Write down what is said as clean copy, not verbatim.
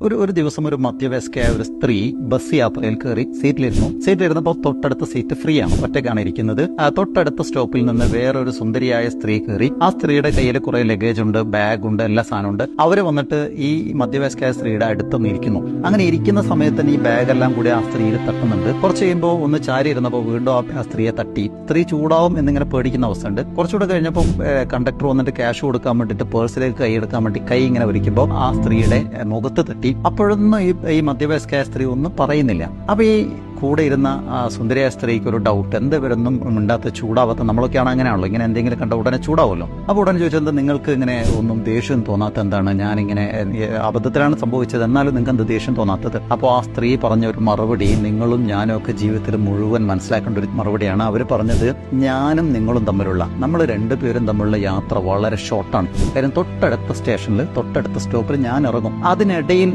ഒരു ദിവസം ഒരു മധ്യവയസ്കയായ ഒരു സ്ത്രീ ബസ് യാത്രയിൽ കയറി സീറ്റിലിരുന്നപ്പോൾ തൊട്ടടുത്ത സീറ്റ് ഫ്രീ ആണ്, ഒറ്റയ്ക്കാണ് ഇരിക്കുന്നത്. തൊട്ടടുത്ത സ്റ്റോപ്പിൽ നിന്ന് വേറൊരു സുന്ദരിയായ സ്ത്രീ കയറി. ആ സ്ത്രീയുടെ കയ്യിൽ കുറെ ലഗേജ് ഉണ്ട്, ബാഗ് ഉണ്ട്, എല്ലാ സാധനമുണ്ട്. അവര് വന്നിട്ട് ഈ മധ്യവയസ്കയായ സ്ത്രീയുടെ അടുത്തൊന്ന് ഇരിക്കുന്നു. അങ്ങനെ ഇരിക്കുന്ന സമയത്ത് തന്നെ ഈ ബാഗെല്ലാം കൂടി ആ സ്ത്രീയിൽ തട്ടുന്നുണ്ട്. കുറച്ച് കഴിയുമ്പോൾ ഒന്ന് ചാരി ഇരുന്നപ്പോൾ വീണ്ടും ആ സ്ത്രീയെ തട്ടി. സ്ത്രീ ചൂടാവും എന്നിങ്ങനെ പേടിക്കുന്ന അവസ്ഥ ഉണ്ട്. കുറച്ചുകൂടെ കഴിഞ്ഞപ്പോൾ കണ്ടക്ടർ വന്നിട്ട് ക്യാഷ് കൊടുക്കാൻ വേണ്ടിയിട്ട് പേഴ്സിലേക്ക് കൈ എടുക്കാൻ വേണ്ടി കൈ ഇങ്ങനെ ഒരിക്കുമ്പോൾ ആ സ്ത്രീയുടെ മുഖത്ത് തട്ടി. അപ്പോഴൊന്നും ഈ മധ്യവയസ്കയായ സ്ത്രീ ഒന്നും പറയുന്നില്ല. അപ്പൊ ഈ കൂടെ ഇരുന്ന സുന്ദരിയായ സ്ത്രീക്ക് ഒരു ഡൗട്ട്, എന്ത് ഇവരൊന്നും മിണ്ടാത്ത ചൂടാവാത്ത, നമ്മളൊക്കെയാണ് അങ്ങനെയാണല്ലോ, ഇങ്ങനെ എന്തെങ്കിലും കണ്ട ഉടനെ ചൂടാവുമല്ലോ. അപ്പൊ ഉടനെ ചോദിച്ചത്, നിങ്ങൾക്ക് ഇങ്ങനെ ഒന്നും ദേഷ്യം തോന്നാത്ത എന്താണ്? ഞാനിങ്ങനെ അബദ്ധത്തിലാണ് സംഭവിച്ചത്, എന്നാലും നിങ്ങൾക്ക് എന്ത് ദേഷ്യം തോന്നാത്തത്? അപ്പോൾ ആ സ്ത്രീ പറഞ്ഞ ഒരു മറുപടി നിങ്ങളും ഞാനും ഒക്കെ ജീവിതത്തിൽ മുഴുവൻ മനസ്സിലാക്കേണ്ട ഒരു മറുപടിയാണ്. അവർ പറഞ്ഞത്, ഞാനും നിങ്ങളും തമ്മിലുള്ള, നമ്മൾ രണ്ടുപേരും തമ്മിലുള്ള യാത്ര വളരെ ഷോർട്ടാണ്. കാര്യം തൊട്ടടുത്ത സ്റ്റേഷനിൽ തൊട്ടടുത്ത സ്റ്റോപ്പിൽ ഞാൻ ഇറങ്ങും, അതിനിടയിൽ